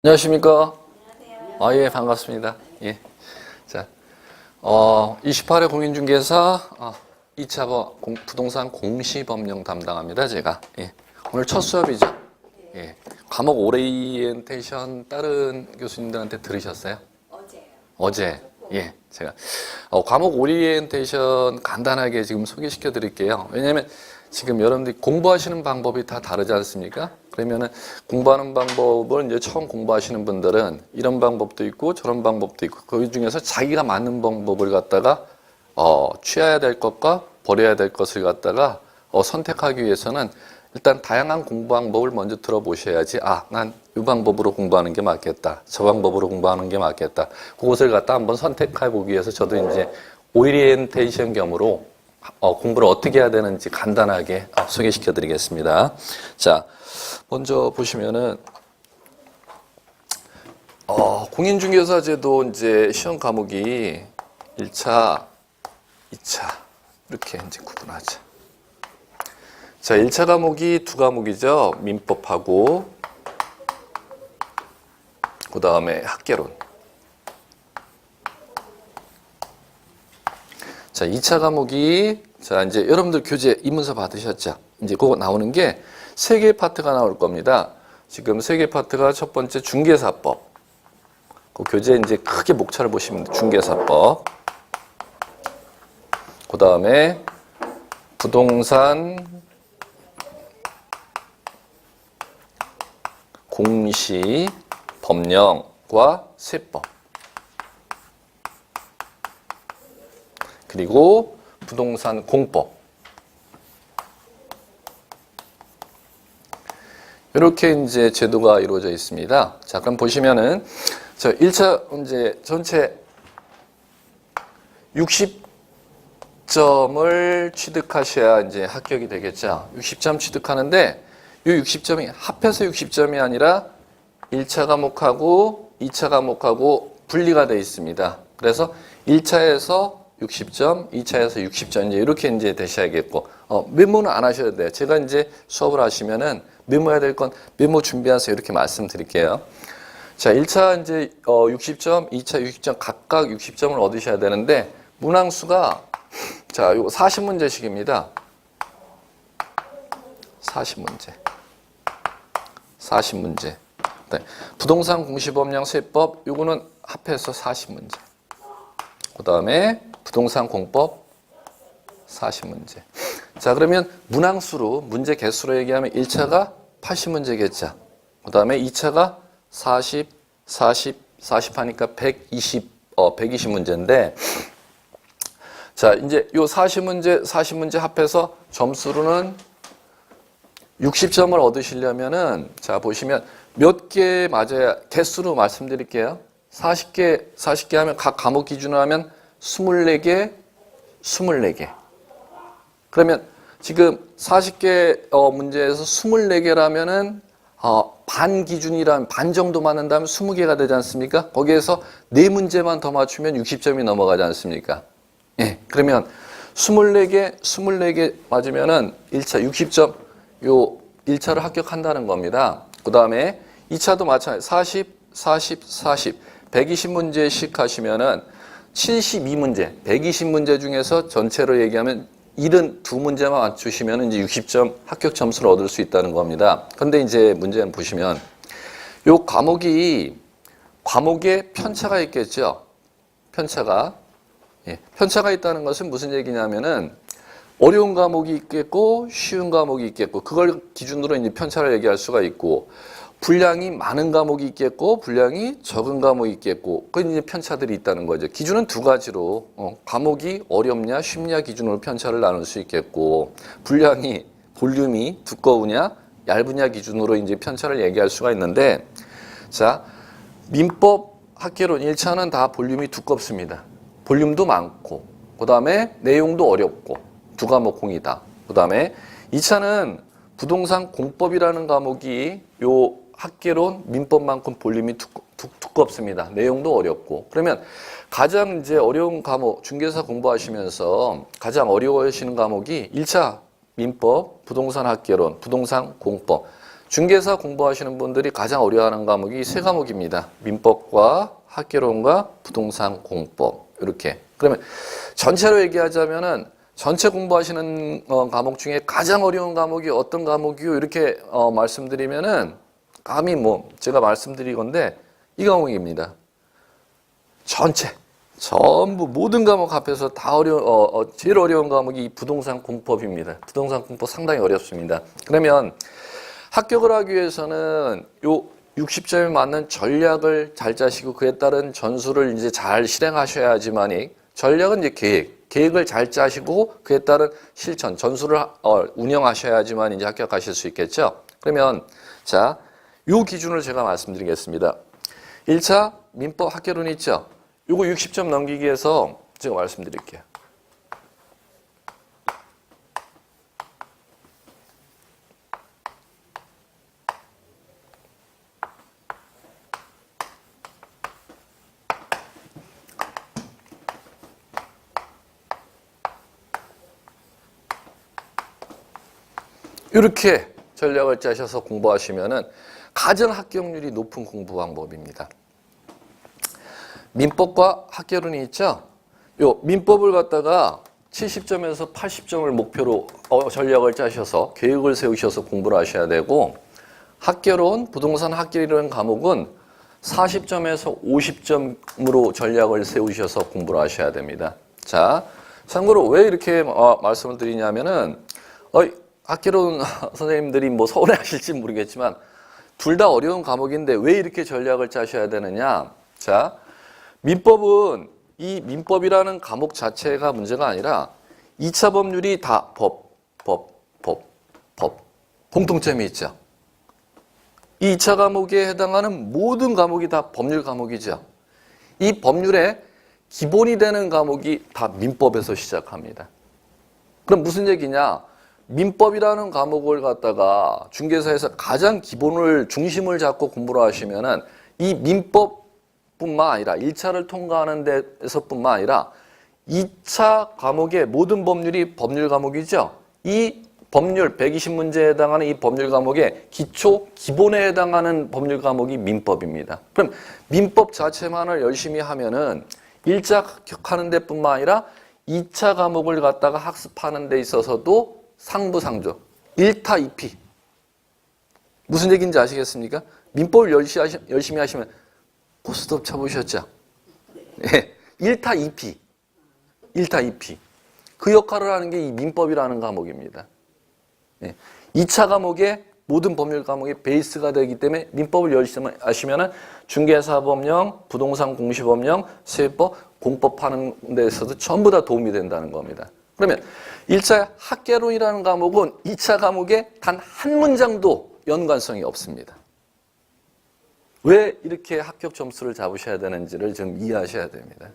안녕하십니까? 아, 예, 반갑습니다. 예. 자, 28회 공인중개사 2차 부동산 공시법령 담당합니다, 제가. 예. 오늘 첫 수업이죠? 예. 과목 오리엔테이션 다른 교수님들한테 들으셨어요? 어제요. 어제. 예. 제가 과목 오리엔테이션 간단하게 지금 소개시켜 드릴게요. 왜냐면 지금 여러분들이 공부하시는 방법이 다 다르지 않습니까? 그러면은 공부하는 방법을 이제 처음 공부하시는 분들은 이런 방법도 있고 저런 방법도 있고 그 중에서 자기가 맞는 방법을 갖다가 취해야 될 것과 버려야 될 것을 갖다가 선택하기 위해서는 일단 다양한 공부 방법을 먼저 들어보셔야지 난 이 방법으로 공부하는 게 맞겠다. 저 방법으로 공부하는 게 맞겠다. 그것을 갖다 한번 선택해 보기 위해서 저도 이제 오리엔테이션 겸으로 공부를 어떻게 해야 되는지 간단하게 소개시켜 드리겠습니다. 자, 먼저 보시면은 공인중개사제도 이제 시험 과목이 1차, 2차 이렇게 이제 구분하죠. 자, 1차 과목이 두 과목이죠. 민법하고 그 다음에 학개론. 자, 2차 과목이 이제 여러분들 교재 입문서 받으셨죠? 이제 그거 나오는 게 세 개의 파트가 나올 겁니다. 지금 세 개의 파트가 첫 번째 중개사법. 그 교재 이제 크게 목차를 보시면 돼요. 중개사법. 그 다음에 부동산 공시 법령과 세법. 그리고 부동산 공법. 이렇게 이제 제도가 이루어져 있습니다. 자, 그럼 보시면은 1차 이제 전체 60점을 취득하셔야 이제 합격이 되겠죠. 60점 취득하는데 이 60점이 합해서 60점이 아니라 1차 과목하고 2차 과목하고 분리가 되어 있습니다. 그래서 1차에서 60점, 2차에서 60점 이제 이렇게 이제 되셔야겠고 메모는 안 하셔도 돼요. 제가 이제 수업을 하시면은 메모해야 될 건 메모 준비하세요. 이렇게 말씀드릴게요. 자, 1차 이제 60점, 2차 60점 각각 60점을 얻으셔야 되는데 문항수가 자, 요거 40문제씩입니다. 40문제. 40문제. 네. 부동산 공시법령 세법 요거는 합해서 40문제. 그다음에 부동산 공법 40문제. 자, 그러면 문항수로 문제 개수로 얘기하면 1차가 80문제겠죠. 그다음에 2차가 40, 40 하니까 120문제인데 자, 이제 요 40문제 합해서 점수로는 60점을 얻으시려면은 자, 보시면 몇 개 맞아야 개수로 말씀드릴게요. 40개 하면 각 과목 기준으로 하면 24개. 그러면 지금 40개 문제에서 24개라면은 반 기준이라면 반 정도 맞는다면 20개가 되지 않습니까? 거기에서 4문제만 더 맞추면 60점이 넘어가지 않습니까? 예. 그러면 24개 맞으면은 1차 60점 요 1차를 합격한다는 겁니다. 그다음에 2차도 마찬가지 40 120문제씩 하시면은 72문제, 120문제 중에서 전체로 얘기하면 72문제만 맞추시면 이제 60점 합격 점수를 얻을 수 있다는 겁니다. 그런데 이제 문제는 보시면 요 과목에 편차가 있겠죠. 편차가 있다는 것은 무슨 얘기냐면은 어려운 과목이 있겠고 쉬운 과목이 있겠고 그걸 기준으로 이제 편차를 얘기할 수가 있고 분량이 많은 과목이 있겠고 분량이 적은 과목이 있겠고 그 이제 편차들이 있다는 거죠. 기준은 두 가지로 과목이 어렵냐 쉽냐 기준으로 편차를 나눌 수 있겠고 볼륨이 두꺼우냐 얇으냐 기준으로 이제 편차를 얘기할 수가 있는데 자, 민법 학개론 1차는 다 볼륨이 두껍습니다. 볼륨도 많고 그다음에 내용도 어렵고 두 과목 공이다. 그다음에 2차는 부동산 공법이라는 과목이 요 학개론 민법만큼 볼륨이 두껍습니다. 내용도 어렵고. 그러면 가장 이제 어려운 과목, 중개사 공부하시면서 가장 어려워하시는 과목이 1차 민법, 부동산 학개론, 부동산 공법. 중개사 공부하시는 분들이 가장 어려워하는 과목이 세 과목입니다. 민법과 학개론과 부동산 공법. 이렇게. 그러면 전체로 얘기하자면은 전체 공부하시는 과목 중에 가장 어려운 과목이 어떤 과목이요? 이렇게 말씀드리면은 감히 뭐 제가 말씀드리건데 이 과목입니다. 전부 모든 과목 합해서 다 제일 어려운 과목이 이 부동산 공법입니다. 부동산 공법 상당히 어렵습니다. 그러면 합격을 하기 위해서는 요 60점에 맞는 전략을 잘 짜시고 그에 따른 전술을 이제 잘 실행하셔야지만이 전략은 이제 계획을 잘 짜시고 그에 따른 실천, 전술을 운영하셔야지만 이제 합격하실 수 있겠죠. 그러면 자, 요 기준을 제가 말씀드리겠습니다. 1차 민법 학개론이 있죠. 요거 60점 넘기기 위해서 제가 말씀드릴게요. 이렇게 전략을 짜셔서 공부하시면은 가장 합격률이 높은 공부 방법입니다. 민법과 학개론이 있죠. 요 민법을 갖다가 70점에서 80점을 목표로 전략을 짜셔서 계획을 세우셔서 공부를 하셔야 되고 학개론, 부동산 학개론 과목은 40점에서 50점으로 전략을 세우셔서 공부를 하셔야 됩니다. 자, 참고로 왜 이렇게 말씀을 드리냐면은 학개론 선생님들이 뭐 서운해하실지 모르겠지만 둘 다 어려운 과목인데 왜 이렇게 전략을 짜셔야 되느냐? 자, 민법은 이 민법이라는 과목 자체가 문제가 아니라 2차 법률이 다 법 공통점이 있죠. 이 2차 과목에 해당하는 모든 과목이 다 법률 과목이죠. 이 법률의 기본이 되는 과목이 다 민법에서 시작합니다. 그럼 무슨 얘기냐? 민법이라는 과목을 갖다가 중개사에서 가장 기본을 중심을 잡고 공부를 하시면은 이 민법뿐만 아니라 1차를 통과하는 데서뿐만 아니라 2차 과목의 모든 법률이 법률 과목이죠. 이 법률 120문제에 해당하는 이 법률 과목의 기본에 해당하는 법률 과목이 민법입니다. 그럼 민법 자체만을 열심히 하면은 1차 합격하는 데뿐만 아니라 2차 과목을 갖다가 학습하는 데 있어서도 상부상조, 1타 2피. 무슨 얘기인지 아시겠습니까? 민법을 열심히 하시면 고스톱 쳐보셨죠? 네. 1타 2피. 1타 2피. 그 역할을 하는 게 이 민법이라는 과목입니다. 네. 2차 과목의 모든 법률 과목의 베이스가 되기 때문에 민법을 열심히 하시면 중개사법령, 부동산 공시법령, 세법, 공법 하는 데서도 전부 다 도움이 된다는 겁니다. 그러면 1차 학개론이라는 과목은 2차 과목에 단 한 문장도 연관성이 없습니다. 왜 이렇게 합격 점수를 잡으셔야 되는지를 좀 이해하셔야 됩니다.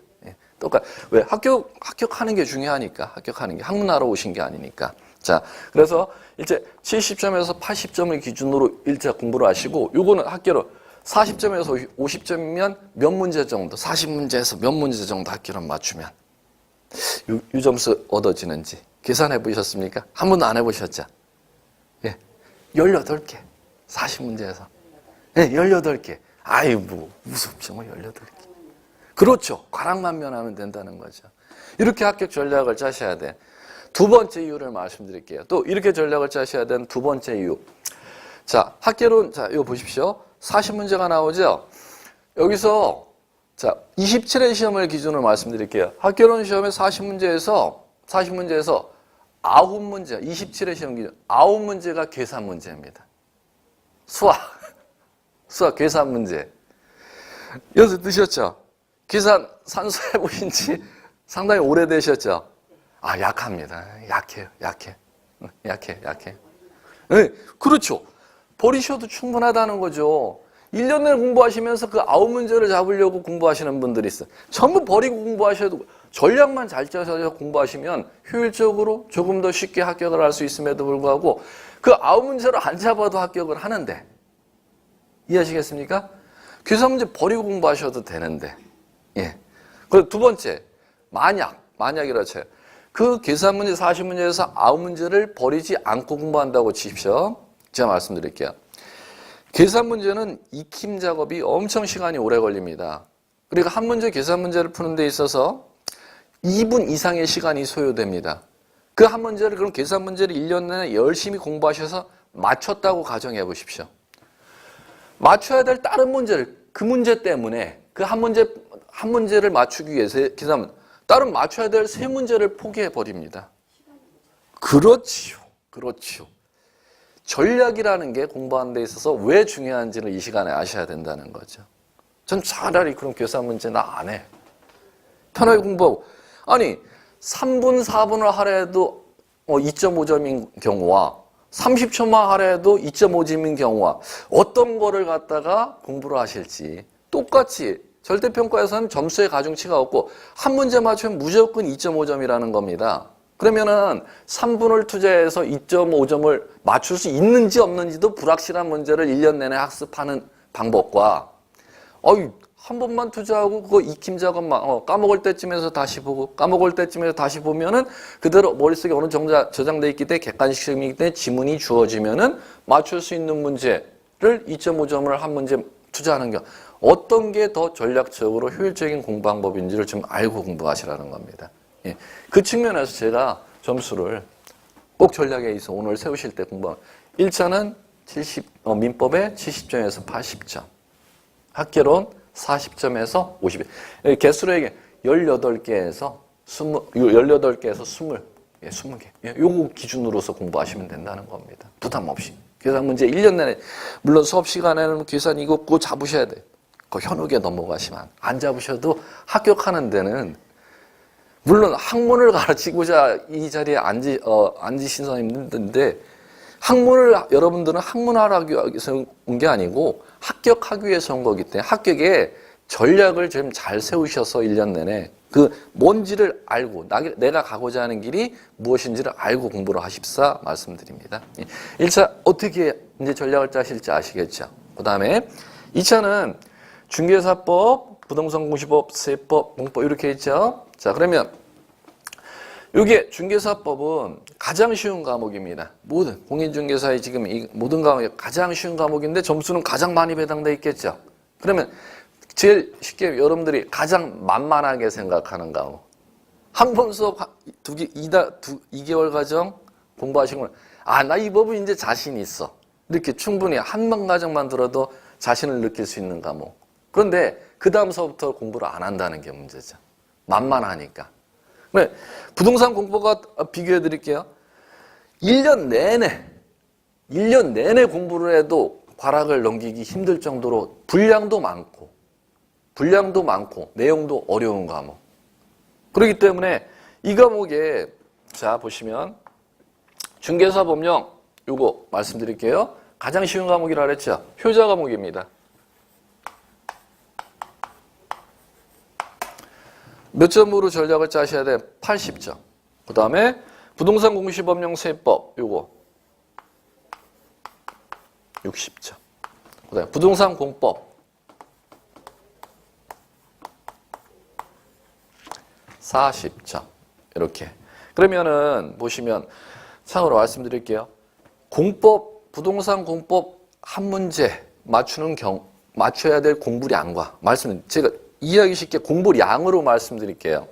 왜 합격하는 게 중요하니까, 합격하는 게 학문하러 오신 게 아니니까. 자, 그래서 이제 70점에서 80점을 기준으로 1차 공부를 하시고, 요거는 학개론 40점에서 50점이면 몇 문제 정도, 40문제에서 몇 문제 정도 학개론 맞추면 이 점수 얻어지는지 계산해 보셨습니까? 한 번도 안 해보셨죠? 예, 18개, 40문제에서. 예, 18개. 아이, 무섭지, 18개. 그렇죠. 과락만면하면 된다는 거죠. 이렇게 합격 전략을 짜셔야 돼. 두 번째 이유를 말씀드릴게요. 또 이렇게 전략을 짜셔야 되는 두 번째 이유. 자, 학개론, 자, 이거 보십시오. 40문제가 나오죠? 여기서, 자, 27회 시험을 기준으로 말씀드릴게요. 학개론 시험의 40문제에서 9문제, 27회 시험 기준, 9문제가 계산 문제입니다. 수학, 계산 문제. 여기서 드셨죠? 계산 산수해 보신 지 상당히 오래되셨죠? 아, 약합니다. 약해. 네, 그렇죠. 버리셔도 충분하다는 거죠. 1년 내내 공부하시면서 그 9문제를 잡으려고 공부하시는 분들이 있어요. 전부 버리고 공부하셔도 전략만 잘 짜서 공부하시면 효율적으로 조금 더 쉽게 합격을 할 수 있음에도 불구하고 그 9문제를 안 잡아도 합격을 하는데 이해하시겠습니까? 계산 문제 버리고 공부하셔도 되는데. 예. 그리고 두 번째, 만약이라 쳐요. 그 계산 문제 40문제에서 9문제를 버리지 않고 공부한다고 치십시오. 제가 말씀드릴게요. 계산 문제는 익힘 작업이 엄청 시간이 오래 걸립니다. 그러니까 한 문제 계산 문제를 푸는 데 있어서 2분 이상의 시간이 소요됩니다. 그 한 문제를 그럼 계산 문제를 1년 내내 열심히 공부하셔서 맞췄다고 가정해 보십시오. 맞춰야 될 다른 문제를 그 문제 때문에 그 한 문제를 맞추기 위해서 계산 다른 맞춰야 될 세 문제를 포기해 버립니다. 그렇지요. 그렇지요. 전략이라는 게 공부하는 데 있어서 왜 중요한지를 이 시간에 아셔야 된다는 거죠. 전 차라리 그런 계산 문제 나 안 해. 편하게 공부하고. 아니 3분, 4분을 하래도 2.5점인 경우와 30초만 하래도 2.5점인 경우와 어떤 거를 갖다가 공부를 하실지 똑같이 절대평가에서는 점수의 가중치가 없고 한 문제 맞추면 무조건 2.5점이라는 겁니다. 그러면은 3분을 투자해서 2.5점을 맞출 수 있는지 없는지도 불확실한 문제를 1년 내내 학습하는 방법과 한 번만 투자하고 그거 익힘 작업만 까먹을 때쯤에서 다시 보고 까먹을 때쯤에서 다시 보면은 그대로 머릿속에 어느 정도 저장돼 있기 때문에 객관식 시험이기 때문에 지문이 주어지면은 맞출 수 있는 문제를 2.5점을 한 문제 투자하는 경우 어떤 게 더 전략적으로 효율적인 공부 방법인지를 좀 알고 공부하시라는 겁니다. 예. 그 측면에서 제가 점수를 꼭 전략에 있어 오늘 세우실 때 공부하는 1차는 민법에 70점에서 80점 학개론 40점에서 50점 개수로 얘기해 18개에서 20개 20개 요거 기준으로서 공부하시면 된다는 겁니다. 부담 없이 계산 문제 1년 내내 물론 수업 시간에는 계산 이거 꼭 잡으셔야 돼요. 그 현혹에 넘어가시면 안 잡으셔도 합격하는 데는 물론 학문을 가르치고자 이 자리에 앉으신 사람이 힘든데 여러분들은 학문하기 위해서 온 게 아니고 합격하기 위해서 온 거기 때문에 합격에 전략을 좀 잘 세우셔서 1년 내내 그 뭔지를 알고 내가 가고자 하는 길이 무엇인지를 알고 공부를 하십사 말씀드립니다. 1차 어떻게 이제 전략을 짜실지 아시겠죠? 그 다음에 2차는 중개사법, 부동산 공시법, 세법, 공법 이렇게 있죠? 자, 그러면 이게 중개사법은 가장 쉬운 과목입니다. 모든 공인중개사의 지금 이 모든 과목이 가장 쉬운 과목인데 점수는 가장 많이 배당돼 있겠죠. 그러면 제일 쉽게 여러분들이 가장 만만하게 생각하는 과목. 한 번 수업 2개월 과정 공부하시면 나 이 법은 이제 자신 있어. 이렇게 충분히 한 번 과정만 들어도 자신을 느낄 수 있는 과목. 그런데 그 다음서부터 공부를 안 한다는 게 문제죠. 만만하니까. 부동산 공부가 비교해 드릴게요. 1년 내내 공부를 해도 과락을 넘기기 힘들 정도로 분량도 많고 내용도 어려운 과목. 그렇기 때문에 이 과목에 자 보시면 중개사법령 요거 말씀드릴게요. 가장 쉬운 과목이라 그랬죠. 효자 과목입니다. 몇 점으로 전략을 짜셔야 돼? 80점. 그 다음에 부동산 공시법령 세법 요거 60점. 그 다음에 부동산 공법 40점. 이렇게. 그러면은 보시면 참고로 말씀드릴게요. 부동산 공법 한 문제 맞춰야 될 공부량과 제가 이해하기 쉽게 공부량으로 말씀드릴게요.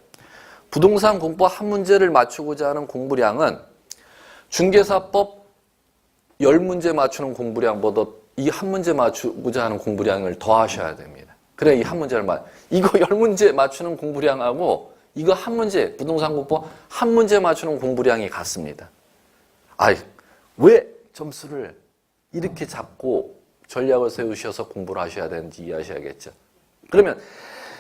부동산 공법 한 문제를 맞추고자 하는 공부량은 중개사법 10문제 맞추는 공부량보다 이 한 문제 맞추고자 하는 공부량을 더 하셔야 됩니다. 그래 이 한 문제를 이거 10문제 맞추는 공부량하고 이거 한 문제 부동산 공법 한 문제 맞추는 공부량이 같습니다. 왜 점수를 이렇게 잡고 전략을 세우셔서 공부를 하셔야 되는지 이해하셔야겠죠. 그러면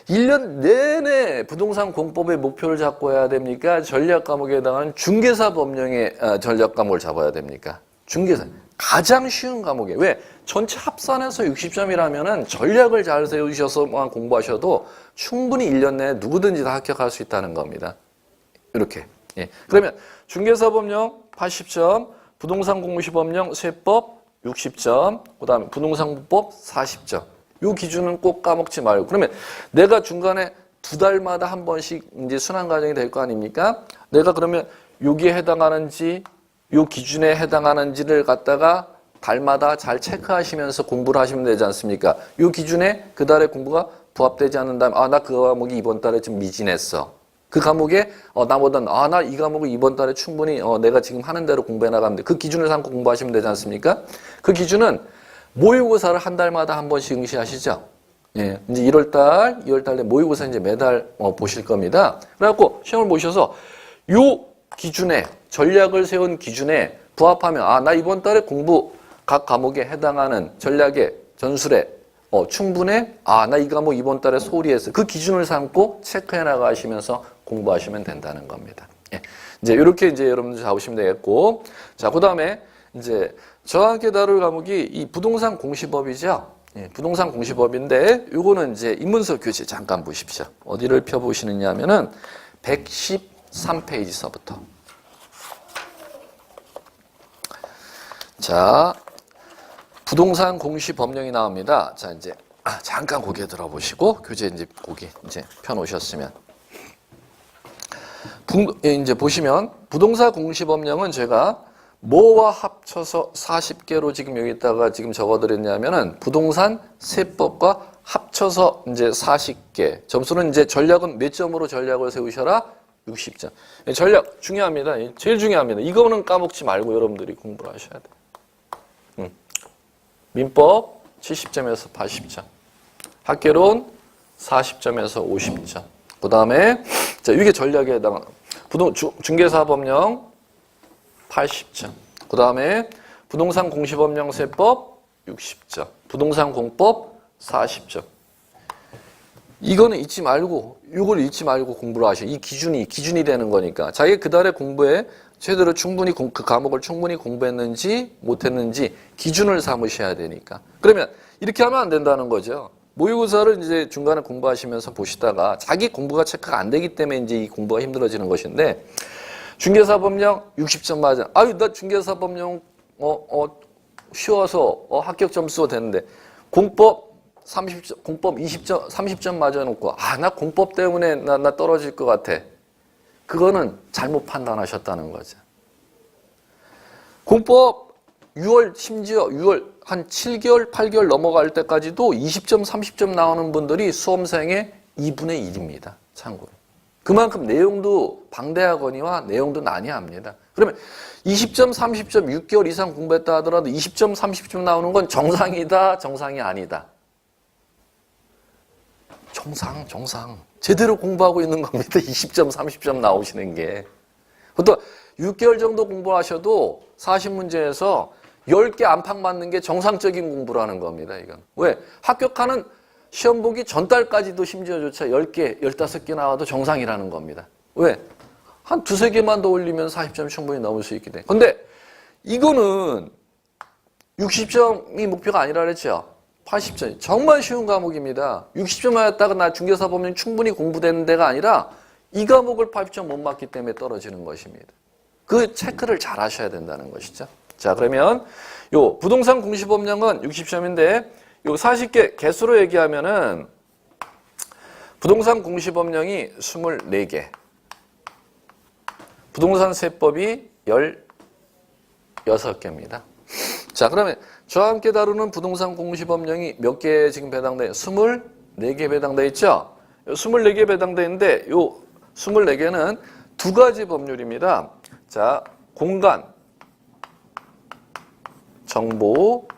1년 내내 부동산 공법의 목표를 잡고 해야 됩니까? 전략 과목에 해당하는 중개사 법령의 전략 과목을 잡아야 됩니까? 중개사 가장 쉬운 과목이에요. 왜? 전체 합산해서 60점이라면은 전략을 잘 세우셔서만 공부하셔도 충분히 1년 내에 누구든지 다 합격할 수 있다는 겁니다. 이렇게. 예. 그러면 중개사 법령 80점, 부동산 공시법령 세법 60점, 그 다음에 부동산 공법 40점. 요 기준은 꼭 까먹지 말고. 그러면 내가 중간에 2달마다 한 번씩 이제 순환 과정이 될 거 아닙니까? 내가 그러면 여기에 해당하는지, 요 기준에 해당하는지를 갖다가 달마다 잘 체크하시면서 공부를 하시면 되지 않습니까? 이 기준에 그 달의 공부가 부합되지 않는다면 나 그 과목이 이번 달에 좀 미진했어. 그 과목에 나보다는 나 이 과목을 이번 달에 충분히 내가 지금 하는 대로 공부해 나가면 돼. 그 기준을 삼고 공부하시면 되지 않습니까? 그 기준은 모의고사를 한 달마다 한 번씩 응시하시죠. 예, 이제 1월달, 2월달에 모의고사 이제 매달 보실 겁니다. 그래갖고 시험을 보셔서 요 기준에 전략을 세운 기준에 부합하면 나 이번 달에 공부 각 과목에 해당하는 전략에 전술에 충분해? 나 이 과목 이번 달에 소홀히 했어. 그 기준을 삼고 체크해 나가시면서 공부하시면 된다는 겁니다. 예. 이제 이렇게 이제 여러분들 잡으시면 되겠고. 자, 그 다음에 이제 저와 함께 다룰 과목이 이 부동산 공시법이죠. 예, 부동산 공시법인데 요거는 이제 인문서 교재 잠깐 보십시오. 어디를 펴보시느냐 하면은 113페이지서부터. 자, 부동산 공시법령이 나옵니다. 자, 이제 잠깐 고개 들어보시고 교재 이제 고개 이제 펴놓으셨으면 이제 보시면 부동산 공시법령은 제가 뭐와 합쳐서 40개로 지금 여기다가 지금 적어드렸냐면은 부동산 세법과 합쳐서 이제 40개. 점수는 이제 전략은 몇 점으로 전략을 세우셔라? 60점. 전략 중요합니다. 제일 중요합니다. 이거는 까먹지 말고 여러분들이 공부를 하셔야 돼요. 민법 70점에서 80점. 학개론 40점에서 50점. 그 다음에 자, 이게 전략에 해당하는 중개사법령 80점. 그 다음에 부동산 공시법령 세법 60점. 부동산 공법 40점. 이거는 잊지 말고, 이걸 잊지 말고 공부를 하셔. 이 기준이 되는 거니까. 자기 그달의 공부에 제대로 충분히 그 과목을 충분히 공부했는지 못했는지 기준을 삼으셔야 되니까. 그러면 이렇게 하면 안 된다는 거죠. 모의고사를 이제 중간에 공부하시면서 보시다가 자기 공부가 체크가 안 되기 때문에 이제 이 공부가 힘들어지는 것인데 중개사법령 60점 맞아. 나 중개사법령 쉬워서 합격 점수가 됐는데 공법 30점, 공법 20점, 30점 맞아놓고 나 공법 때문에 나 떨어질 것 같아. 그거는 잘못 판단하셨다는 거죠. 공법 6월 심지어 6월 한 7개월, 8개월 넘어갈 때까지도 20점, 30점 나오는 분들이 수험생의 2분의 1입니다. 참고로. 그만큼 내용도 방대하거니와 내용도 난해합니다. 그러면 20점, 30점 6개월 이상 공부했다 하더라도 20점, 30점 나오는 건 정상이다, 정상이 아니다. 정상. 제대로 공부하고 있는 겁니다. 20점, 30점 나오시는 게. 보통 6개월 정도 공부하셔도 40문제에서 10개 안팎 맞는 게 정상적인 공부라는 겁니다. 이건. 왜? 합격하는 시험 보기 전달까지도 심지어조차 10개, 15개 나와도 정상이라는 겁니다. 왜? 한 두세 개만 더 올리면 40점 충분히 넘을 수 있게 돼. 근데 이거는 60점이 목표가 아니라 그랬죠. 80점. 정말 쉬운 과목입니다. 60점 맞았다가 나 중개사법령 충분히 공부되는 데가 아니라 이 과목을 80점 못 맞기 때문에 떨어지는 것입니다. 그 체크를 잘 하셔야 된다는 것이죠. 자, 그러면 요 부동산 공시법령은 60점인데 요 40개 개수로 얘기하면은 부동산 공시법령이 24개. 부동산 세법이 16개입니다. 자, 그러면 저와 함께 다루는 부동산 공시법령이 몇 개 지금 배당돼? 24개 배당돼 있죠? 24개 배당돼 있는데 요 24개는 두 가지 법률입니다. 자, 공간, 정보,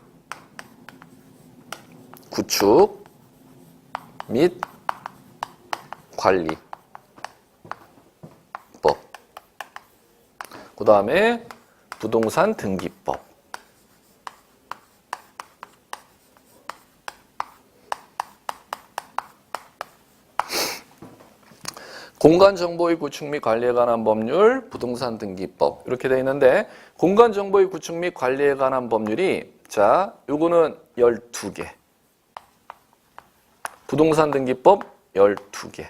구축 및 관리법. 그 다음에 부동산 등기법. 공간정보의 구축 및 관리에 관한 법률, 부동산 등기법 이렇게 되어 있는데 공간정보의 구축 및 관리에 관한 법률이 자, 요거는 12개. 부동산 등기법 12개.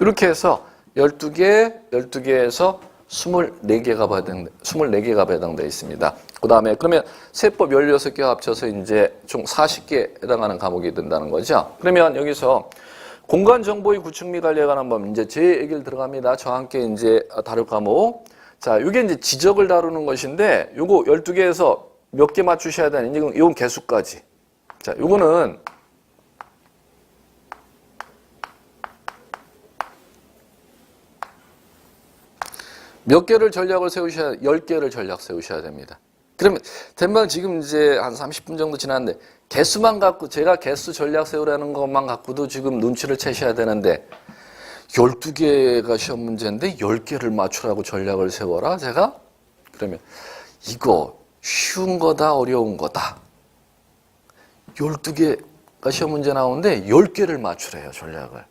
이렇게 해서 12개에서 24개가 배당되어 있습니다. 그 다음에 그러면 세법 16개 합쳐서 이제 총 40개에 해당하는 과목이 된다는 거죠. 그러면 여기서 공간정보의 구축 및 관리에 관한 법, 이제 제 얘기를 들어갑니다. 저와 함께 이제 다룰 과목. 자, 이게 이제 지적을 다루는 것인데, 요거 12개에서 몇 개 맞추셔야 되는지, 이건 개수까지. 자, 요거는 몇 개를 전략을 세우셔야, 10개를 전략 세우셔야 됩니다. 그러면 된방 지금 이제 한 30분 정도 지났는데 개수만 갖고, 제가 개수 전략 세우라는 것만 갖고도 지금 눈치를 채셔야 되는데 12개가 시험 문제인데 10개를 맞추라고 전략을 세워라 제가? 그러면 이거 쉬운 거다 어려운 거다. 12개가 시험 문제 나오는데 10개를 맞추래요 전략을.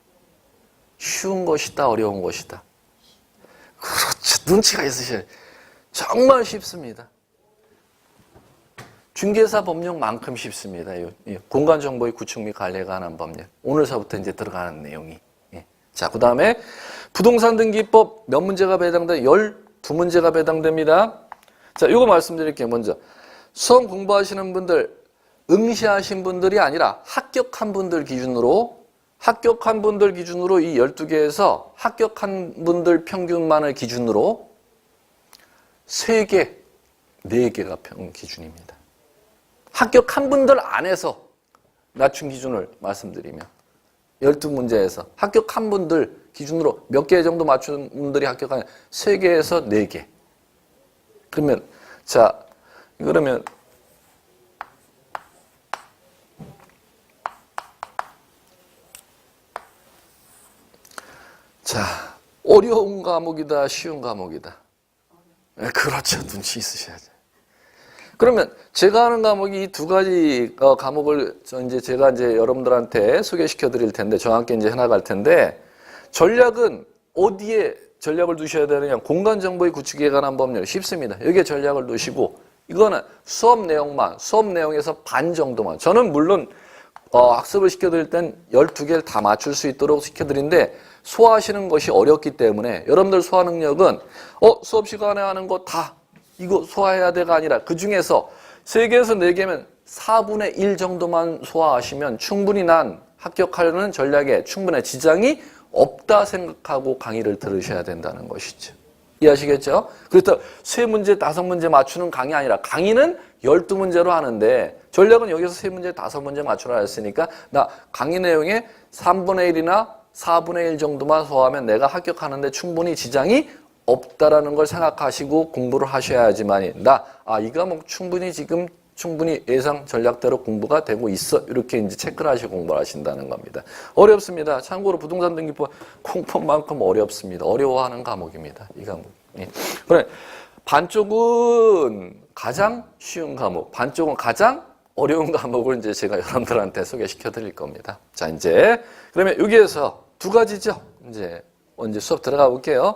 쉬운 것이다 어려운 것이다. 그렇죠. 눈치가 있으셔야 돼요. 정말 쉽습니다. 중개사 법령만큼 쉽습니다. 공간정보의 구축 및 관리에 관한 법령. 오늘서부터 이제 들어가는 내용이. 자, 그 다음에 부동산 등기법 몇 문제가 배당돼? 12문제가 배당됩니다. 자, 이거 말씀드릴게요. 먼저 수험 공부하시는 분들, 응시하신 분들이 아니라 합격한 분들 기준으로 이 12개에서 합격한 분들 평균만을 기준으로 3개, 4개가 평균 기준입니다. 합격한 분들 안에서 낮춘 기준을 말씀드리면 12문제에서 합격한 분들 기준으로 몇 개 정도 맞춘 분들이 합격한 3개에서 4개. 그러면 자, 그러면 자, 어려운 과목이다, 쉬운 과목이다. 네, 그렇죠. 눈치 있으셔야죠. 그러면 제가 하는 과목이 이 두 가지 과목을 제가 여러분들한테 소개시켜 드릴 텐데, 저와 함께 이제 해나갈 텐데, 전략은 어디에 전략을 두셔야 되느냐? 공간 정보의 구축에 관한 법률 쉽습니다. 여기에 전략을 두시고, 이거는 수업 내용에서 반 정도만. 저는 물론 학습을 시켜드릴 땐 12개를 다 맞출 수 있도록 시켜드리는데, 소화하시는 것이 어렵기 때문에 여러분들 소화 능력은 수업 시간에 하는 거 다 이거 소화해야 돼가 아니라 그 중에서 3개에서 4개면 4분의 1 정도만 소화하시면 충분히 난 합격하려는 전략에 충분한 지장이 없다 생각하고 강의를 들으셔야 된다는 것이죠. 이해하시겠죠? 그래서 3문제, 5문제 맞추는 강의 아니라 강의는 12문제로 하는데 전략은 여기서 3문제, 5문제 맞추라 했으니까 나 강의 내용의 3분의 1이나 4분의 1 정도만 소화하면 내가 합격하는데 충분히 지장이 없다라는 걸 생각하시고 공부를 하셔야지만 이 과목 충분히 예상 전략대로 공부가 되고 있어. 이렇게 이제 체크를 하시고 공부를 하신다는 겁니다. 어렵습니다. 참고로 부동산 등기법 공법만큼 어렵습니다. 어려워하는 과목입니다. 이 과목. 그래, 반쪽은 가장 쉬운 과목, 반쪽은 가장 어려운 과목을 이제 제가 여러분들한테 소개시켜 드릴 겁니다. 자, 이제 그러면 여기에서 두 가지죠. 이제 수업 들어가 볼게요.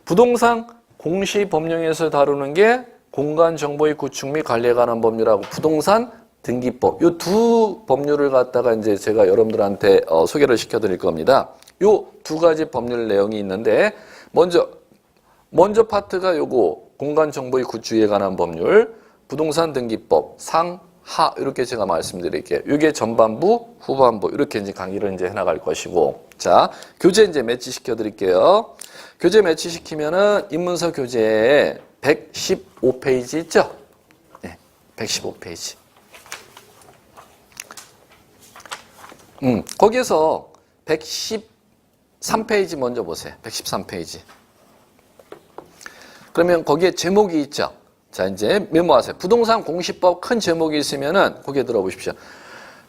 부동산 공시 법령에서 다루는 게 공간 정보의 구축 및 관리에 관한 법률하고 부동산 등기법. 이 두 법률을 갖다가 이제 제가 여러분들한테 소개를 시켜 드릴 겁니다. 요 두 가지 법률 내용이 있는데 먼저 파트가 요거 공간 정보의 구축에 관한 법률, 부동산 등기법 상하 이렇게 제가 말씀드릴게요. 이게 전반부, 후반부 이렇게 이제 강의를 이제 해나갈 것이고, 자 교재 이제 매치시켜 드릴게요. 교재 매치시키면은 인문서 교재에 115페이지 있죠? 네, 115페이지. 거기에서 113페이지 먼저 보세요. 113페이지. 그러면 거기에 제목이 있죠? 자, 이제 메모하세요. 부동산 공시법 큰 제목이 있으면은 거기에 들어보십시오.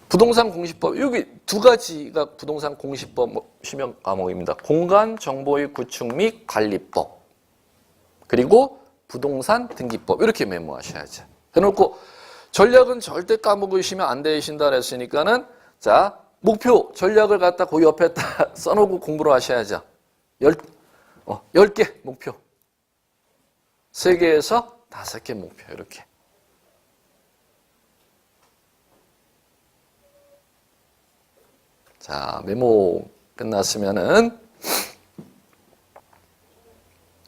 부동산 공시법, 여기 두 가지가 부동산 공시법 시명 과목입니다. 공간 정보의 구축 및 관리법. 그리고 부동산 등기법. 이렇게 메모하셔야죠. 해놓고 전략은 절대 까먹으시면 안 되신다 그랬으니까는 자, 목표 전략을 갖다 그 옆에다 써놓고 공부를 하셔야죠. 10개 목표. 3개에서 5개 목표 이렇게. 자, 메모 끝났으면은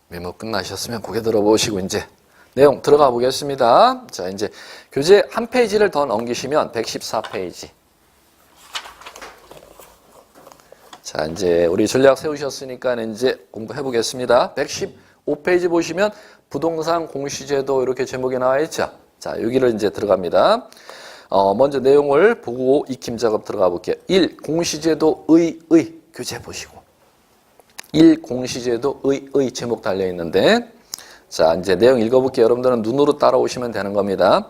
메모 끝나셨으면 고개 들어보시고 이제 내용 들어가 보겠습니다. 자, 이제 교재 한 페이지를 더 넘기시면 114페이지. 자, 이제 우리 전략 세우셨으니까 이제 공부해 보겠습니다. 115페이지 보시면 부동산 공시제도 이렇게 제목이 나와 있죠. 자, 여기를 이제 들어갑니다. 먼저 내용을 보고 익힘 작업 들어가 볼게요. 1. 공시제도의 교재 보시고. 1. 공시제도의 제목 달려 있는데, 자, 이제 내용 읽어볼게요. 여러분들은 눈으로 따라오시면 되는 겁니다.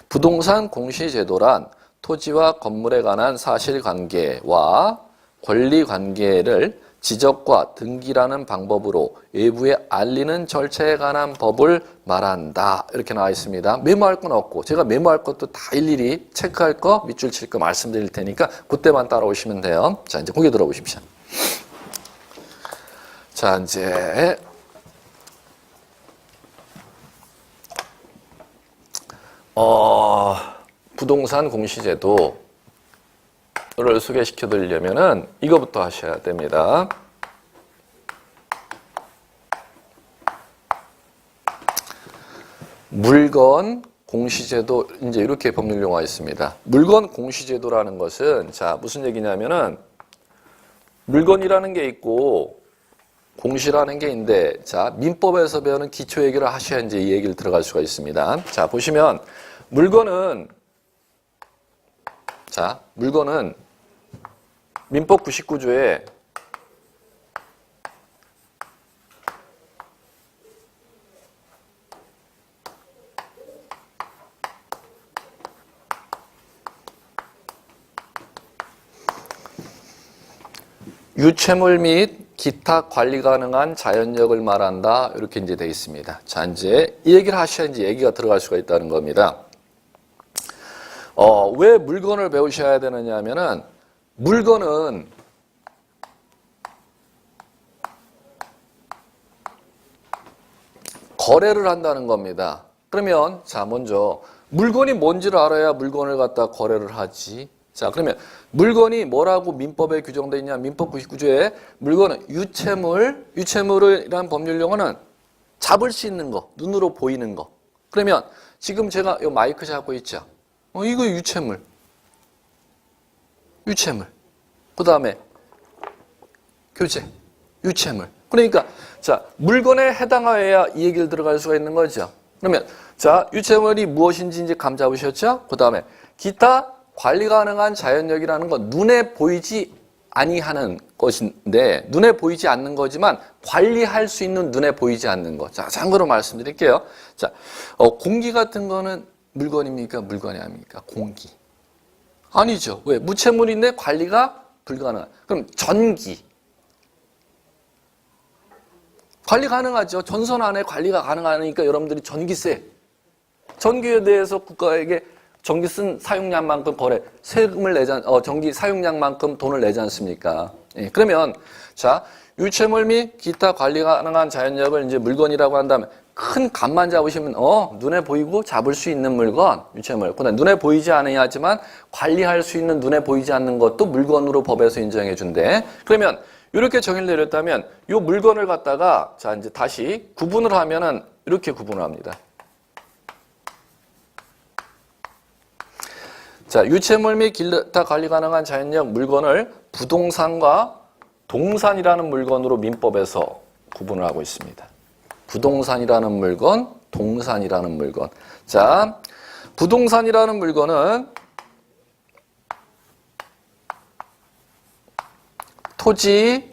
부동산 공시제도란 토지와 건물에 관한 사실관계와 권리관계를 지적과 등기라는 방법으로 외부에 알리는 절차에 관한 법을 말한다. 이렇게 나와 있습니다. 메모할 건 없고 제가 메모할 것도 다 일일이 체크할 거, 밑줄 칠 거 말씀드릴 테니까 그때만 따라오시면 돼요. 자, 이제 거기 들어보십시오. 자, 이제 부동산 공시제도를 소개시켜 드리려면은 이거부터 하셔야 됩니다. 물건 공시제도, 이제 이렇게 법률 용어가 있습니다. 물건 공시제도라는 것은, 자, 무슨 얘기냐면은 물건이라는 게 있고 공시라는 게 있는데, 자, 민법에서 배우는 기초 얘기를 하셔야 이제 이 얘기를 들어갈 수가 있습니다. 자, 보시면 물건은, 자, 물건은 민법 99조에 유체물 및 기타 관리 가능한 자연력을 말한다. 이렇게 이제 되어 있습니다. 자, 이제 이 얘기를 하셔야 이제 얘기가 들어갈 수가 있다는 겁니다. 왜 물건을 배우셔야 되느냐 하면은, 물건은 거래를 한다는 겁니다. 그러면, 자, 먼저 물건이 뭔지를 알아야 물건을 갖다 거래를 하지. 자, 그러면 물건이 뭐라고 민법에 규정되어 있냐? 민법 99조에 물건은 유체물이라는 법률 용어는 잡을 수 있는 거, 눈으로 보이는 거. 그러면 지금 제가 이 마이크 잡고 있죠? 이거 유체물. 그 다음에 교재, 유체물. 그러니까, 자, 물건에 해당하여야 이 얘기를 들어갈 수가 있는 거죠. 그러면, 자, 유체물이 무엇인지 이제 감 잡으셨죠? 그 다음에 기타 관리 가능한 자연력이라는 건 눈에 보이지 아니하는 것인데, 눈에 보이지 않는 거지만 관리할 수 있는 눈에 보이지 않는 것. 자, 참고로 말씀드릴게요. 자, 공기 같은 거는 물건입니까? 물건이 아닙니까? 공기. 아니죠. 왜? 무체물인데 관리가 불가능한. 그럼 전기. 관리 가능하죠. 전선 안에 관리가 가능하니까 여러분들이 전기세. 전기에 대해서 국가에게 전기 쓴 사용량만큼 세금을 내지, 전기 사용량만큼 돈을 내지 않습니까? 예, 그러면, 자, 유체물 및 기타 관리 가능한 자연력을 이제 물건이라고 한다면, 큰 값만 잡으시면, 눈에 보이고 잡을 수 있는 물건, 유체물. 그다음 눈에 보이지 않아야 하지만 관리할 수 있는 눈에 보이지 않는 것도 물건으로 법에서 인정해 준대. 그러면, 이렇게 정의를 내렸다면, 이 물건을 갖다가, 자, 이제 다시 구분을 하면은, 이렇게 구분을 합니다. 자, 유체물 및 기타 관리 가능한 자연력 물건을 부동산과 동산이라는 물건으로 민법에서 구분을 하고 있습니다. 부동산이라는 물건, 동산이라는 물건. 자, 부동산이라는 물건은 토지,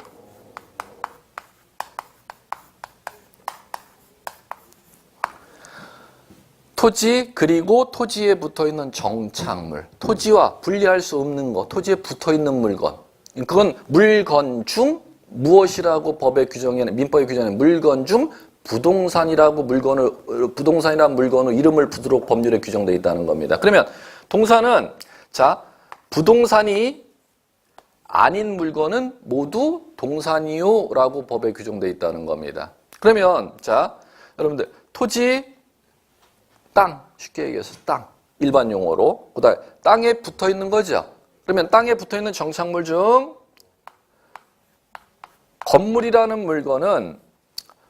그리고 토지에 붙어있는 정착물, 토지와 분리할 수 없는 것, 토지에 붙어있는 물건. 그건 물건 중 무엇이라고 법의 규정에는, 민법의 규정에는 물건 중 부동산이라는 물건을 이름을 부도록 법률에 규정되어 있다는 겁니다. 그러면 동산은, 자, 부동산이 아닌 물건은 모두 동산이요라고 법에 규정되어 있다는 겁니다. 그러면, 자, 여러분들 토지, 땅, 쉽게 얘기해서 땅, 일반 용어로. 그다음에 땅에 붙어 있는 거죠. 그러면 땅에 붙어 있는 정착물 중 건물이라는 물건은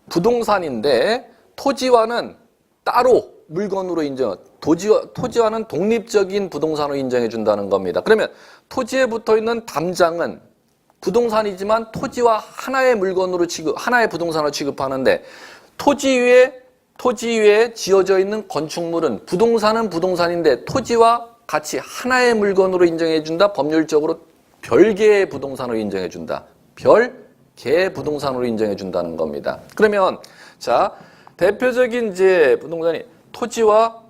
부동산인데 토지와는 따로 물건으로 토지와는 독립적인 부동산으로 인정해 준다는 겁니다. 그러면 토지에 붙어 있는 담장은 부동산이지만 토지와 하나의 물건으로 하나의 부동산으로 취급하는데, 토지 위에 토지 위에 지어져 있는 건축물은 부동산은 부동산인데 토지와 같이 하나의 물건으로 인정해준다. 법률적으로 별개의 부동산으로 인정해준다. 별개의 부동산으로 인정해준다는 겁니다. 그러면 자 대표적인 이제 부동산이 토지와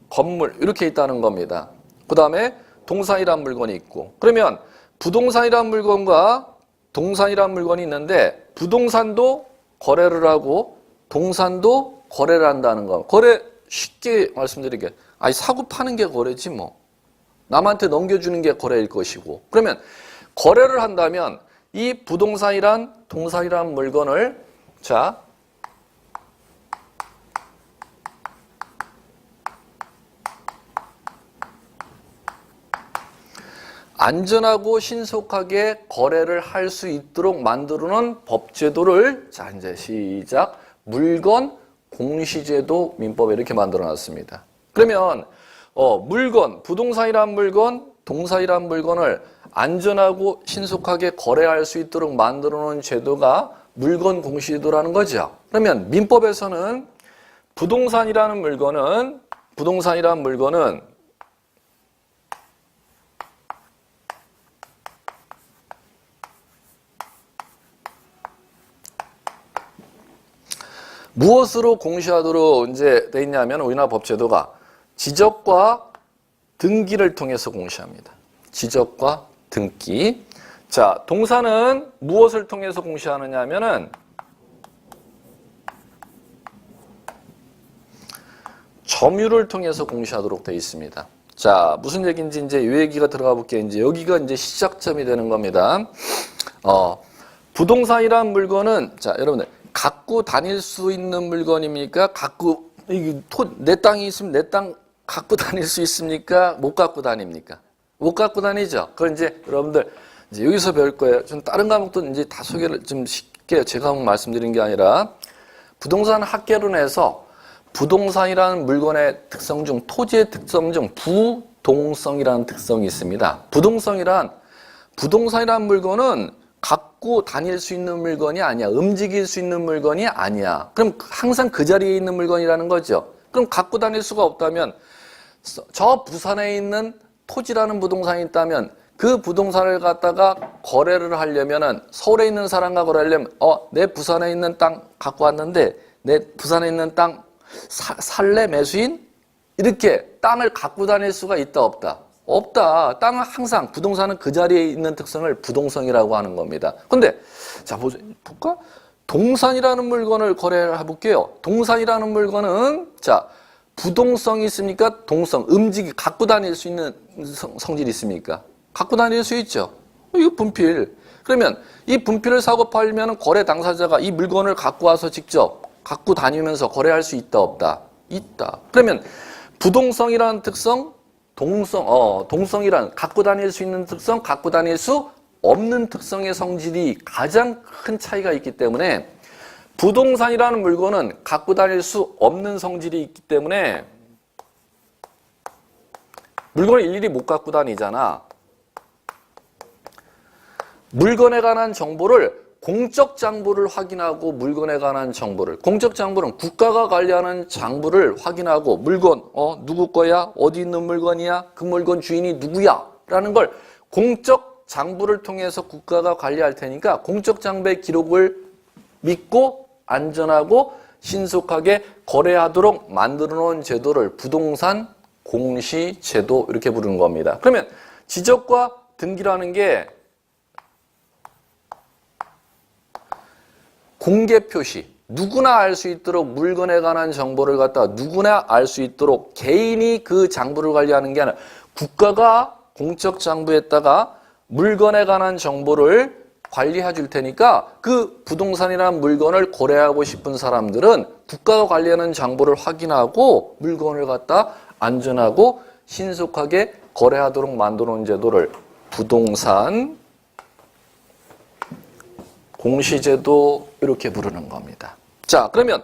건물 이렇게 있다는 겁니다. 그 다음에 동산이란 물건이 있고 그러면 부동산이란 물건과 동산이란 물건이 있는데 부동산도 거래를 하고 동산도 거래를 한다는 거. 거래 쉽게 말씀드리게 아니 사고 파는 게 거래지 뭐. 남한테 넘겨주는 게 거래일 것이고 그러면 거래를 한다면 이 부동산이란 동산이란 물건을 자 안전하고 신속하게 거래를 할 수 있도록 만들어놓은 법제도를 자 이제 시작 물건 공시제도 민법에 이렇게 만들어놨습니다. 그러면 물건 부동산이란 물건 동산이란 물건을 안전하고 신속하게 거래할 수 있도록 만들어놓은 제도가 물건 공시제도라는 거죠. 그러면 민법에서는 부동산이라는 물건은 무엇으로 공시하도록 이제 돼 있냐면 우리나라 법제도가 지적과 등기를 통해서 공시합니다. 지적과 등기. 자, 동산은 무엇을 통해서 공시하느냐 하면은 점유를 통해서 공시하도록 되어 있습니다. 자, 무슨 얘기인지 이제 이 얘기가 들어가 볼게요. 이제 여기가 이제 시작점이 되는 겁니다. 부동산이란 물건은 자, 여러분들 갖고 다닐 수 있는 물건입니까? 내 땅이 있으면 내 땅 갖고 다닐 수 있습니까? 못 갖고 다닙니까? 못 갖고 다니죠. 그건 이제 여러분들 이제 여기서 배울 거예요. 좀 다른 과목도 이제 다 소개를 좀 쉽게 제 과목 말씀드린 게 아니라 부동산 학개론에서 부동산이라는 물건의 특성 중 토지의 특성 중 부동성이라는 특성이 있습니다. 부동성이란 부동산이라는 물건은 갖고 다닐 수 있는 물건이 아니야. 움직일 수 있는 물건이 아니야. 그럼 항상 그 자리에 있는 물건이라는 거죠. 그럼 갖고 다닐 수가 없다면 저 부산에 있는 토지라는 부동산이 있다면 그 부동산을 갖다가 거래를 하려면은 서울에 있는 사람과 거래하려면 내 부산에 있는 땅 갖고 왔는데 내 부산에 있는 땅 살래 매수인? 이렇게 땅을 갖고 다닐 수가 있다 없다? 없다. 땅은 항상 부동산은 그 자리에 있는 특성을 부동성이라고 하는 겁니다. 근데 자 볼까? 동산이라는 물건을 거래를 해볼게요. 동산이라는 물건은 자 부동성이 있습니까? 동성, 갖고 다닐 수 있는 성질이 있습니까? 갖고 다닐 수 있죠. 이거 분필. 그러면 이 분필을 사고 팔면 거래 당사자가 이 물건을 갖고 와서 직접 갖고 다니면서 거래할 수 있다 없다? 있다. 그러면 부동성이라는 특성, 동성이란 갖고 다닐 수 있는 특성, 갖고 다닐 수 없는 특성의 성질이 가장 큰 차이가 있기 때문에 부동산이라는 물건은 갖고 다닐 수 없는 성질이 있기 때문에 물건을 일일이 못 갖고 다니잖아. 물건에 관한 정보를 공적 장부를 확인하고 물건에 관한 정보를 공적 장부는 국가가 관리하는 장부를 확인하고 물건 누구 거야? 어디 있는 물건이야? 그 물건 주인이 누구야? 라는 걸 공적 장부를 통해서 국가가 관리할 테니까 공적 장부의 기록을 믿고 안전하고 신속하게 거래하도록 만들어 놓은 제도를 부동산 공시 제도 이렇게 부르는 겁니다. 그러면 지적과 등기라는 게 공개 표시, 누구나 알 수 있도록 물건에 관한 정보를 갖다가 누구나 알 수 있도록 개인이 그 장부를 관리하는 게 아니라 국가가 공적 장부에다가 물건에 관한 정보를 관리해 줄 테니까 그 부동산이라는 물건을 거래하고 싶은 사람들은 국가가 관리하는 장부를 확인하고 물건을 갖다 안전하고 신속하게 거래하도록 만들어 놓은 제도를 부동산 공시제도 이렇게 부르는 겁니다. 자, 그러면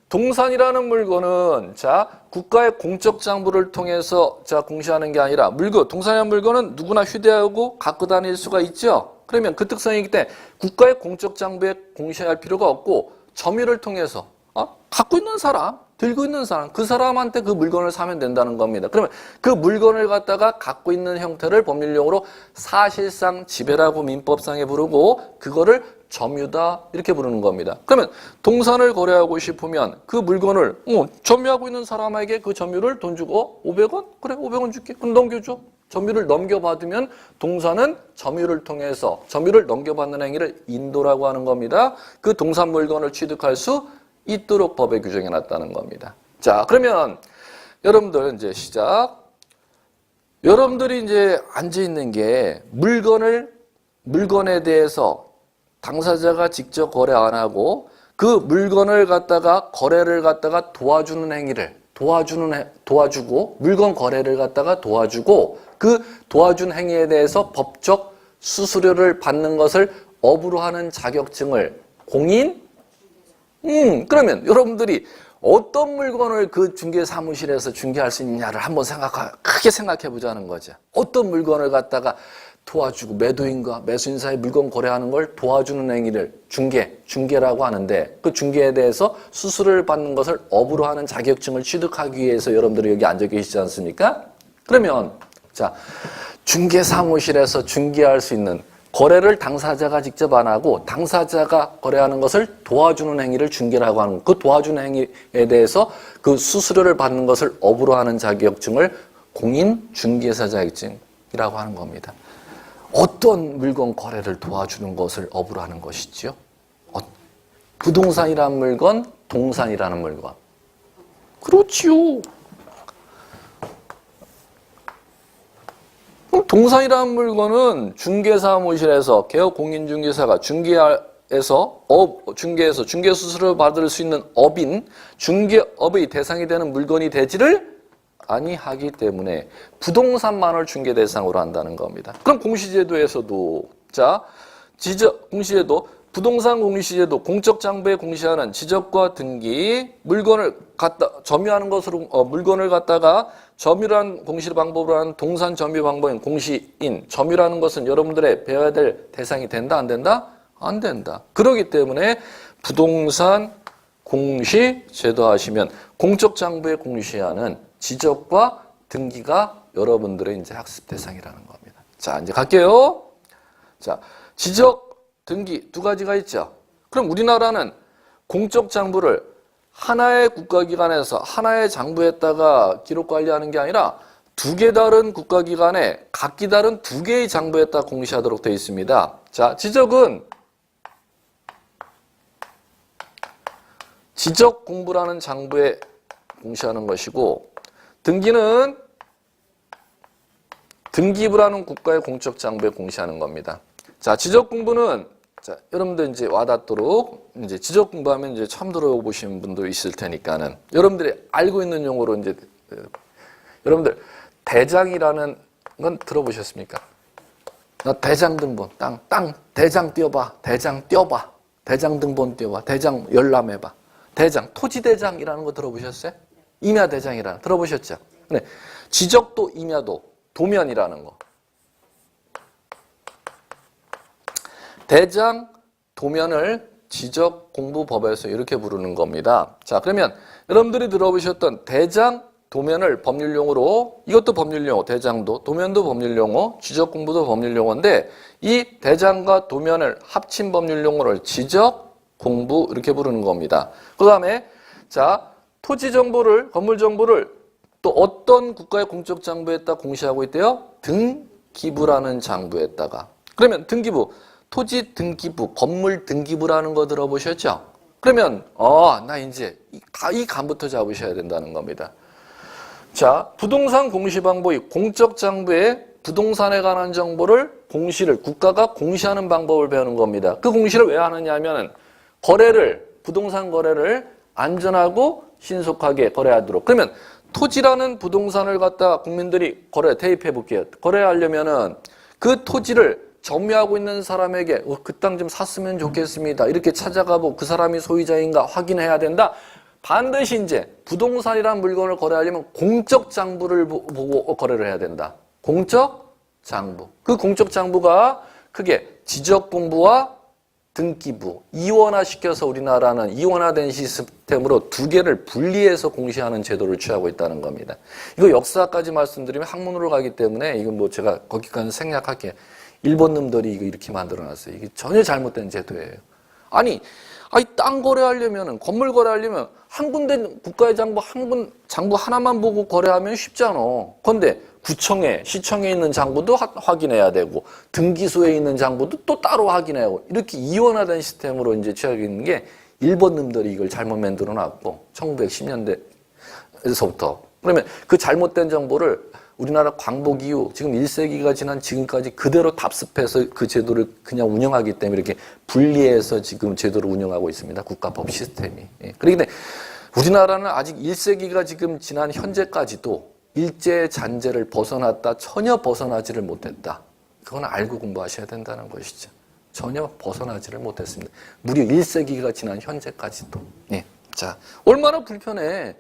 동산이라는 물건은 자 국가의 공적 장부를 통해서 자 공시하는 게 아니라 동산이라는 물건은 누구나 휴대하고 갖고 다닐 수가 있죠. 그러면 그 특성이기 때문에 국가의 공적 장부에 공시할 필요가 없고 점유를 통해서 갖고 있는 사람 들고 있는 사람, 그 사람한테 그 물건을 사면 된다는 겁니다. 그러면 그 물건을 갖다가 갖고 있는 형태를 법률용어로 사실상 지배라고 민법상에 부르고 그거를 점유다 이렇게 부르는 겁니다. 그러면 동산을 거래하고 싶으면 그 물건을 점유하고 있는 사람에게 그 점유를 돈 주고 500원? 그래 500원 줄게. 그럼 넘겨줘. 점유를 넘겨받으면 동산은 점유를 통해서 점유를 넘겨받는 행위를 인도라고 하는 겁니다. 그 동산 물건을 취득할 수 있도록 법에 규정해 놨다는 겁니다. 자, 그러면 여러분들 이제 시작. 여러분들이 이제 앉아 있는 게 물건에 대해서 당사자가 직접 거래 안 하고 그 물건을 갖다가 거래를 갖다가 도와주는 행위를 도와주고 물건 거래를 갖다가 도와주고 그 도와준 행위에 대해서 법적 수수료를 받는 것을 업으로 하는 자격증을 공인? 그러면 여러분들이 어떤 물건을 그 중개 사무실에서 중개할 수 있느냐를 한번 크게 생각해 보자는 거죠. 어떤 물건을 갖다가 도와주고 매도인과 매수인 사이 물건 거래하는 걸 도와주는 행위를 중개라고 하는데 그 중개에 대해서 수수료를 받는 것을 업으로 하는 자격증을 취득하기 위해서 여러분들이 여기 앉아 계시지 않습니까? 그러면 자, 중개 사무실에서 중개할 수 있는 거래를 당사자가 직접 안 하고 당사자가 거래하는 것을 도와주는 행위를 중개라고 하는 그 도와주는 행위에 대해서 그 수수료를 받는 것을 업으로 하는 자격증을 공인 중개사 자격증이라고 하는 겁니다. 어떤 물건 거래를 도와주는 것을 업으로 하는 것이지요? 부동산이라는 물건, 동산이라는 물건. 그렇지요. 동산이라는 물건은 중개사무실에서 개업공인중개사가 중개에서 중개 수수료를 받을 수 있는 업인 중개업의 대상이 되는 물건이 되지를 아니하기 때문에 부동산만을 중개 대상으로 한다는 겁니다. 그럼 공시제도에서도 공시제도 부동산 공시제도 공적 장부에 공시하는 지적과 등기 물건을 점유하는 것으로 물건을 갖다가 점유라는 공시 방법으로 하는 동산 점유 방법인 공시인 점유라는 것은 여러분들의 배워야 될 대상이 된다 안 된다? 안 된다. 그렇기 때문에 부동산 공시 제도 하시면 공적 장부에 공시하는 지적과 등기가 여러분들의 이제 학습 대상이라는 겁니다. 자, 이제 갈게요. 자, 지적, 등기 두 가지가 있죠. 그럼 우리나라는 공적 장부를 하나의 국가기관에서 하나의 장부에다가 기록 관리하는 게 아니라 두 개 다른 국가기관에 각기 다른 두 개의 장부에다가 공시하도록 되어 있습니다. 자, 지적은 지적공부라는 장부에 공시하는 것이고 등기는 등기부라는 국가의 공적 장부에 공시하는 겁니다. 자, 지적공부는 여러분들 이제 와닿도록 이제 지적공부하면 이제 처음 들어보신 분도 있을 테니까는 여러분들이 알고 있는 용어로 이제 여러분들 대장이라는 건 들어보셨습니까? 나 대장 등본 땅 대장 띄워봐 대장 띄워봐 대장 등본 띄워봐 대장 열람해봐 대장 토지대장이라는 거 들어보셨어요? 임야대장이라는 들어보셨죠? 네. 지적도 임야도 도면이라는 거. 대장 도면을 지적공부법에서 이렇게 부르는 겁니다. 자, 그러면 여러분들이 들어보셨던 대장 도면을 법률용어로 이것도 법률용어 대장도 도면도 법률용어 지적공부도 법률용어인데 이 대장과 도면을 합친 법률용어를 지적공부 이렇게 부르는 겁니다. 그 다음에 자 토지 정보를 건물 정보를 또 어떤 국가의 공적 장부에다 공시하고 있대요? 등기부라는 장부에다가. 그러면 등기부 토지 등기부, 건물 등기부라는 거 들어보셨죠? 그러면 나 이제 이 감부터 잡으셔야 된다는 겁니다. 자, 부동산 공시 방법이 공적 장부에 부동산에 관한 정보를 공시를 국가가 공시하는 방법을 배우는 겁니다. 그 공시를 왜 하느냐 하면은 부동산 거래를 안전하고 신속하게 거래하도록. 그러면 토지라는 부동산을 갖다 국민들이 대입해 볼게요. 거래하려면은 그 토지를 점유하고 있는 사람에게 그 땅 좀 샀으면 좋겠습니다. 이렇게 찾아가고 그 사람이 소유자인가 확인해야 된다. 반드시 이제 부동산이라는 물건을 거래하려면 공적 장부를 보고 거래를 해야 된다. 공적 장부. 그 공적 장부가 크게 지적공부와 등기부 이원화시켜서 우리나라는 이원화된 시스템으로 두 개를 분리해서 공시하는 제도를 취하고 있다는 겁니다. 이거 역사까지 말씀드리면 학문으로 가기 때문에 이건 뭐 제가 거기까지 생략할게요. 일본 놈들이 이거 이렇게 만들어놨어요. 이게 전혀 잘못된 제도예요. 아니 땅 거래하려면은 건물 거래하려면 한 군데 국가의 장부 하나만 보고 거래하면 쉽잖아. 그런데 구청에 시청에 있는 장부도 확인해야 되고 등기소에 있는 장부도 또 따로 확인해야 하고 이렇게 이원화된 시스템으로 이제 취하고 있는 게 일본 놈들이 이걸 잘못 만들어 놨고 1910년대에서부터 그러면 그 잘못된 정보를 우리나라 광복 이후 지금 1세기가 지난 지금까지 그대로 답습해서 그 제도를 그냥 운영하기 때문에 이렇게 분리해서 지금 제도를 운영하고 있습니다. 국가법 시스템이. 그런데 우리나라는 아직 1세기가 지금 지난 현재까지도 일제 잔재를 벗어났다 전혀 벗어나지를 못했다. 그건 알고 공부하셔야 된다는 것이죠. 전혀 벗어나지를 못했습니다. 무려 1세기가 지난 현재까지도. 자, 얼마나 불편해.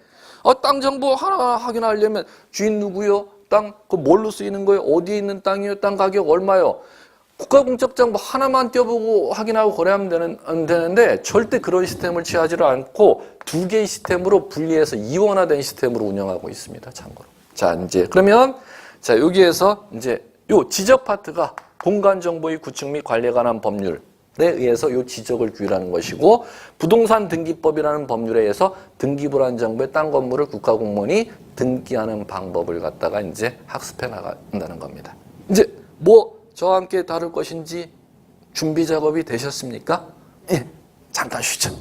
땅 정보 하나 확인하려면 주인 누구요? 땅, 그 뭘로 쓰이는 거예요? 어디에 있는 땅이요? 땅 가격 얼마요? 국가공적정보 하나만 떼어보고 확인하고 거래하면 되는데 절대 그런 시스템을 취하지를 않고 두 개의 시스템으로 분리해서 이원화된 시스템으로 운영하고 있습니다. 참고로. 자, 이제 그러면 자 여기에서 이제 요 지적 파트가 공간정보의 구축 및 관리에 관한 법률에 의해서 요 지적을 규율하는 것이고 부동산 등기법이라는 법률에 의해서 등기부라는 정보의 땅 건물을 국가공무원이 등기하는 방법을 갖다가 이제 학습해 나간다는 겁니다. 이제 뭐 저와 함께 다룰 것인지 준비 작업이 되셨습니까? 예, 잠깐 쉬죠.